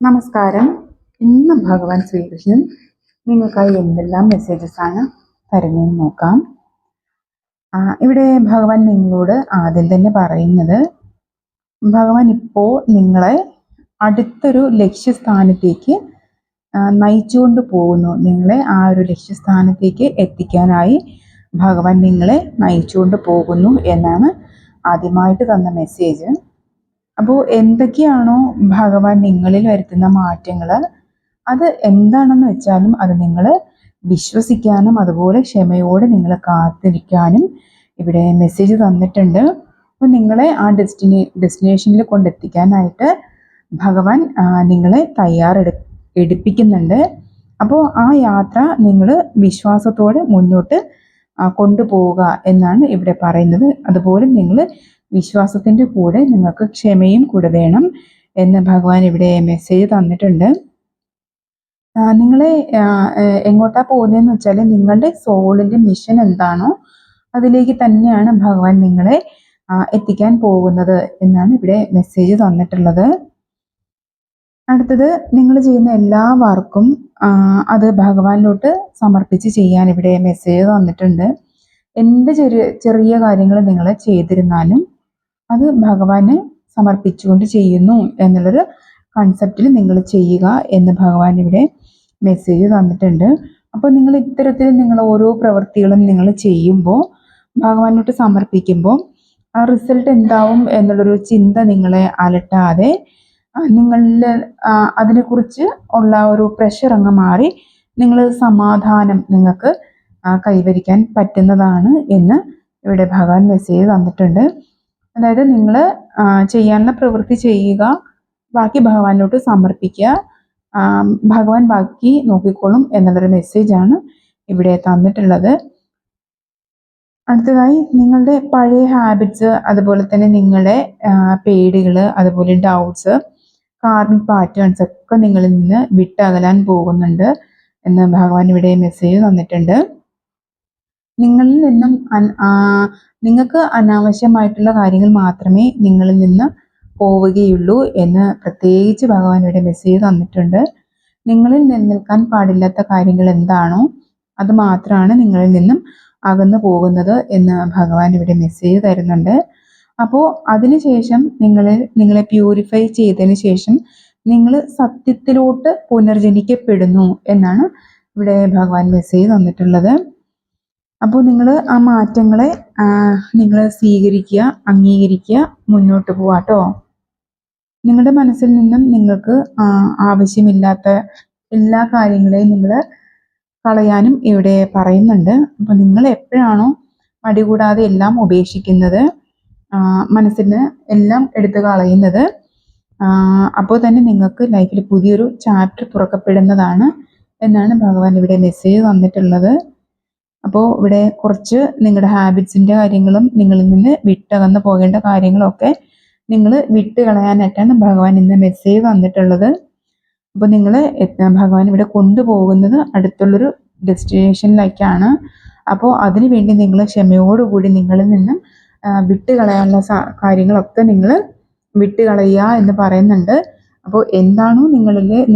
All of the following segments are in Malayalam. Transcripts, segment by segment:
നമസ്കാരം. ഇന്ന് ഭഗവാൻ ശ്രീകൃഷ്ണൻ നിങ്ങൾക്കായി എന്തെല്ലാം മെസ്സേജസ് ആണ് തരുന്നതെന്ന് നോക്കാം. ഇവിടെ ഭഗവാൻ നിങ്ങളോട് ആദ്യം തന്നെ പറയുന്നത്, ഭഗവാൻ ഇപ്പോൾ നിങ്ങളെ അടുത്തൊരു ലക്ഷ്യസ്ഥാനത്തേക്ക് നയിച്ചുകൊണ്ട് പോകുന്നു. നിങ്ങളെ ആ ഒരു ലക്ഷ്യസ്ഥാനത്തേക്ക് എത്തിക്കാനായി ഭഗവാൻ നിങ്ങളെ നയിച്ചുകൊണ്ട് പോകുന്നു എന്നാണ് ആദ്യമായിട്ട് തന്ന മെസ്സേജ്. അപ്പോൾ എന്തൊക്കെയാണോ ഭഗവാൻ നിങ്ങളിൽ വരുത്തുന്ന മാറ്റങ്ങൾ, അത് എന്താണെന്ന് വെച്ചാലും അത് നിങ്ങൾ വിശ്വസിക്കാനും അതുപോലെ ക്ഷമയോടെ നിങ്ങൾ കാത്തിരിക്കാനും ഇവിടെ മെസ്സേജ് തന്നിട്ടുണ്ട്. അപ്പോൾ നിങ്ങളെ ആ ഡെസ്റ്റിനേഷനിൽ കൊണ്ടെത്തിക്കാനായിട്ട് ഭഗവാൻ നിങ്ങളെ എടുപ്പിക്കുന്നുണ്ട്. അപ്പോൾ ആ യാത്ര നിങ്ങൾ വിശ്വാസത്തോടെ മുന്നോട്ട് കൊണ്ടുപോവുക എന്നാണ് ഇവിടെ പറയുന്നത്. അതുപോലെ നിങ്ങൾ വിശ്വാസത്തിൻ്റെ കൂടെ നിങ്ങൾക്ക് ക്ഷമയും കൂടെ വേണം എന്ന് ഭഗവാൻ ഇവിടെ മെസ്സേജ് തന്നിട്ടുണ്ട്. നിങ്ങളെ എങ്ങോട്ടാ പോകുന്നതെന്ന് വെച്ചാൽ നിങ്ങളുടെ സോളിൻ്റെ മിഷൻ എന്താണോ അതിലേക്ക് തന്നെയാണ് ഭഗവാൻ നിങ്ങളെ എത്തിക്കാൻ പോകുന്നത് എന്നാണ് ഇവിടെ മെസ്സേജ് തന്നിട്ടുള്ളത്. അടുത്തത്, നിങ്ങൾ ചെയ്യുന്ന എല്ലാ വർക്കും അത് ഭഗവാനിലോട്ട് സമർപ്പിച്ച് ചെയ്യാൻ ഇവിടെ മെസ്സേജ് തന്നിട്ടുണ്ട്. എന്ത് ചെറിയ കാര്യങ്ങൾ നിങ്ങൾ ചെയ്തിരുന്നാലും അത് ഭഗവാന് സമർപ്പിച്ചുകൊണ്ട് ചെയ്യുന്നു എന്നുള്ളൊരു കൺസെപ്റ്റിൽ നിങ്ങൾ ചെയ്യുക എന്ന് ഭഗവാൻ ഇവിടെ മെസ്സേജ് തന്നിട്ടുണ്ട്. അപ്പോൾ നിങ്ങൾ ഇത്തരത്തിൽ നിങ്ങൾ ഓരോ പ്രവൃത്തികളും നിങ്ങൾ ചെയ്യുമ്പോൾ, ഭഗവാനോട്ട് സമർപ്പിക്കുമ്പോൾ ആ റിസൾട്ട് എന്താവും എന്നുള്ളൊരു ചിന്ത നിങ്ങളെ അലട്ടാതെ നിങ്ങളിൽ അതിനെക്കുറിച്ച് ഉള്ള ഒരു പ്രഷർ അങ്ങ് മാറി നിങ്ങൾ സമാധാനം നിങ്ങൾക്ക് കൈവരിക്കാൻ പറ്റുന്നതാണ് എന്ന് ഇവിടെ ഭഗവാൻ മെസ്സേജ് തന്നിട്ടുണ്ട്. അതായത് നിങ്ങൾ ചെയ്യാനുള്ള പ്രവൃത്തി ചെയ്യുക, ബാക്കി ഭഗവാനിലോട്ട് സമർപ്പിക്കുക, ഭഗവാൻ ബാക്കി നോക്കിക്കോളും എന്നുള്ളൊരു മെസ്സേജാണ് ഇവിടെ തന്നിട്ടുള്ളത്. അടുത്തതായി, നിങ്ങളുടെ പഴയ ഹാബിറ്റ്സ്, അതുപോലെ തന്നെ നിങ്ങളുടെ പേടികൾ, അതുപോലെ ഡൗട്ട്സ്, കാർമിക് പാറ്റേൺസ് ഒക്കെ നിങ്ങളിൽ നിന്ന് വിട്ടകലാൻ പോകുന്നുണ്ട് എന്ന് ഭഗവാൻ ഇവിടെ മെസ്സേജ് തന്നിട്ടുണ്ട്. നിങ്ങളിൽ നിന്നും നിങ്ങൾക്ക് അനാവശ്യമായിട്ടുള്ള കാര്യങ്ങൾ മാത്രമേ നിങ്ങളിൽ നിന്ന് പോവുകയുള്ളൂ എന്ന് പ്രത്യേകിച്ച് ഭഗവാൻ ഇവിടെ മെസ്സേജ് തന്നിട്ടുണ്ട്. നിങ്ങളിൽ നിലനിൽക്കാൻ പാടില്ലാത്ത കാര്യങ്ങൾ എന്താണോ അത് മാത്രമാണ് നിങ്ങളിൽ നിന്നും അകന്നു പോകുന്നത് എന്ന് ഭഗവാൻ ഇവിടെ മെസ്സേജ് തരുന്നുണ്ട്. അപ്പോൾ അതിനുശേഷം നിങ്ങളെ പ്യൂരിഫൈ ചെയ്തതിന് ശേഷം നിങ്ങൾ സത്യത്തിലോട്ട് പുനർജനിക്കപ്പെടുന്നു എന്നാണ് ഇവിടെ ഭഗവാൻ മെസ്സേജ് തന്നിട്ടുള്ളത്. അപ്പോൾ നിങ്ങൾ ആ മാറ്റങ്ങളെ നിങ്ങൾ സ്വീകരിക്കുക, അംഗീകരിക്കുക, മുന്നോട്ട് പോവാട്ടോ. നിങ്ങളുടെ മനസ്സിൽ നിന്നും നിങ്ങൾക്ക് ആവശ്യമില്ലാത്ത എല്ലാ കാര്യങ്ങളെയും നിങ്ങൾ കളയാനും ഇവിടെ പറയുന്നുണ്ട്. അപ്പോൾ നിങ്ങൾ എപ്പോഴാണോ മടി കൂടാതെ എല്ലാം ഉപേക്ഷിക്കുന്നത്, മനസ്സിന് എല്ലാം എടുത്തു കളയുന്നത്, അപ്പോൾ തന്നെ നിങ്ങൾക്ക് ലൈഫിൽ പുതിയൊരു ചാപ്റ്റർ തുറക്കപ്പെടുന്നതാണ് എന്നാണ് ഭഗവാൻ ഇവിടെ മെസ്സേജ് തന്നിട്ടുള്ളത്. അപ്പോൾ ഇവിടെ കുറച്ച് നിങ്ങളുടെ ഹാബിറ്റ്സിൻ്റെ കാര്യങ്ങളും നിങ്ങളിൽ നിന്ന് വിട്ടകന്ന് പോകേണ്ട കാര്യങ്ങളൊക്കെ നിങ്ങൾ വിട്ട് കളയാനായിട്ടാണ് ഭഗവാൻ ഇന്ന് മെസ്സേജ് തന്നിട്ടുള്ളത്. അപ്പോൾ നിങ്ങൾ ഭഗവാൻ ഇവിടെ കൊണ്ടുപോകുന്നത് അടുത്തുള്ളൊരു ഡെസ്റ്റിനേഷനിലേക്കാണ്. അപ്പോൾ അതിനു വേണ്ടി നിങ്ങൾ ക്ഷമയോടുകൂടി നിങ്ങളിൽ നിന്നും വിട്ട് കളയാനുള്ള കാര്യങ്ങളൊക്കെ നിങ്ങൾ വിട്ട് കളയുക എന്ന് പറയുന്നുണ്ട്. അപ്പോൾ എന്താണോ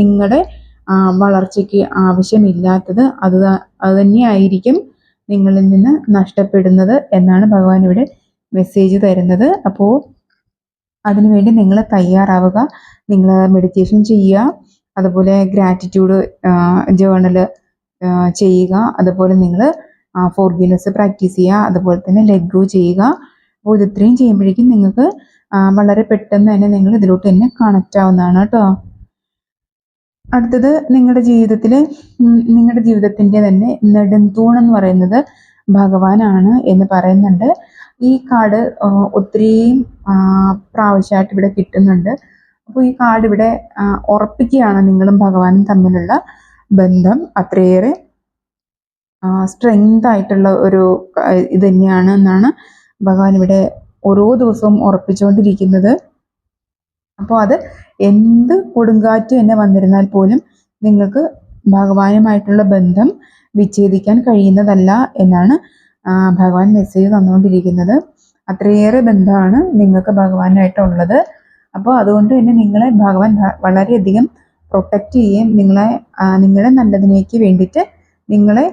നിങ്ങളുടെ വളർച്ചയ്ക്ക് ആവശ്യമില്ലാത്തത് അത് തന്നെയായിരിക്കും നിങ്ങളിൽ നിന്ന് നഷ്ടപ്പെടുന്നത് എന്നാണ് ഭഗവാൻ ഇവിടെ മെസ്സേജ് തരുന്നത്. അപ്പോൾ അതിനുവേണ്ടി നിങ്ങൾ തയ്യാറാവുക. നിങ്ങൾ മെഡിറ്റേഷൻ ചെയ്യുക, അതുപോലെ ഗ്രാറ്റിറ്റ്യൂഡ് ജേർണൽ ചെയ്യുക, അതുപോലെ നിങ്ങൾ ഫോർഗിവ്നെസ് പ്രാക്ടീസ് ചെയ്യുക, അതുപോലെ തന്നെ ലെറ്റ് ഗോ ചെയ്യുക. അപ്പോൾ ഇത് ഇത്രയും ചെയ്യുമ്പോഴേക്കും നിങ്ങൾക്ക് വളരെ പെട്ടെന്ന് തന്നെ നിങ്ങൾ ഇതിലോട്ട് തന്നെ കണക്റ്റ് ആവുന്നതാണ് കേട്ടോ. അടുത്തത്, നിങ്ങളുടെ ജീവിതത്തിൻ്റെ തന്നെ നെടുംതൂണെന്ന് പറയുന്നത് ഭഗവാനാണ് എന്ന് പറയുന്നുണ്ട്. ഈ കാർഡ് ഒത്തിരിയും പ്രാവശ്യമായിട്ട് ഇവിടെ കിട്ടുന്നുണ്ട്. അപ്പോൾ ഈ കാർഡ് ഇവിടെ ഉറപ്പിക്കുകയാണ് നിങ്ങളും ഭഗവാനും തമ്മിലുള്ള ബന്ധം അത്രയേറെ സ്ട്രെങ്ത് ആയിട്ടുള്ള ഒരു ഇത് തന്നെയാണ് എന്നാണ് ഭഗവാൻ ഇവിടെ ഓരോ ദിവസവും ഉറപ്പിച്ചുകൊണ്ടിരിക്കുന്നത്. അപ്പോൾ അത് എന്ത് കൊടുങ്കാറ്റ് തന്നെ വന്നിരുന്നാൽ പോലും നിങ്ങൾക്ക് ഭഗവാനുമായിട്ടുള്ള ബന്ധം വിച്ഛേദിക്കാൻ കഴിയുന്നതല്ല എന്നാണ് ഭഗവാൻ മെസ്സേജ് തന്നുകൊണ്ടിരിക്കുന്നത്. അത്രയേറെ ബന്ധമാണ് നിങ്ങൾക്ക് ഭഗവാനായിട്ടുള്ളത്. അപ്പോൾ അതുകൊണ്ട് തന്നെ നിങ്ങളെ ഭഗവാൻ വളരെയധികം പ്രൊട്ടക്റ്റ് ചെയ്യുകയും നിങ്ങളുടെ നല്ലതിനേക്ക് വേണ്ടിയിട്ട് നിങ്ങളെ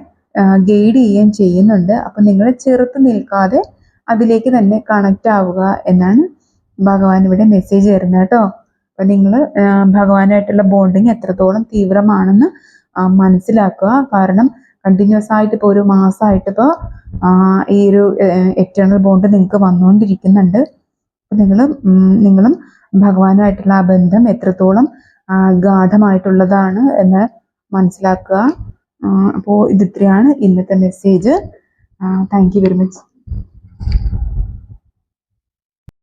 ഗൈഡ് ചെയ്യുകയും ചെയ്യുന്നുണ്ട്. അപ്പം നിങ്ങൾ ചെറുത്ത് നിൽക്കാതെ അതിലേക്ക് തന്നെ കണക്റ്റ് ആവുക എന്നാണ് ഭഗവാൻ ഇവിടെ മെസ്സേജ് തരുന്നത് കേട്ടോ. അപ്പം നിങ്ങൾ ഭഗവാനായിട്ടുള്ള ബോണ്ടിങ് എത്രത്തോളം തീവ്രമാണെന്ന് മനസ്സിലാക്കുക. കാരണം കണ്ടിന്യൂസ് ആയിട്ട് ഇപ്പോൾ ഒരു മാസമായിട്ട് ഇപ്പോൾ ഈ ഒരു എറ്റേണൽ ബോണ്ട് നിങ്ങൾക്ക് വന്നുകൊണ്ടിരിക്കുന്നുണ്ട്. അപ്പം നിങ്ങളും ഭഗവാനുമായിട്ടുള്ള ആ ബന്ധം എത്രത്തോളം ഗാഠമായിട്ടുള്ളതാണ് എന്ന് മനസ്സിലാക്കുക. അപ്പോൾ ഇത് ഇത്രയാണ് ഇന്നത്തെ message. Thank you very much.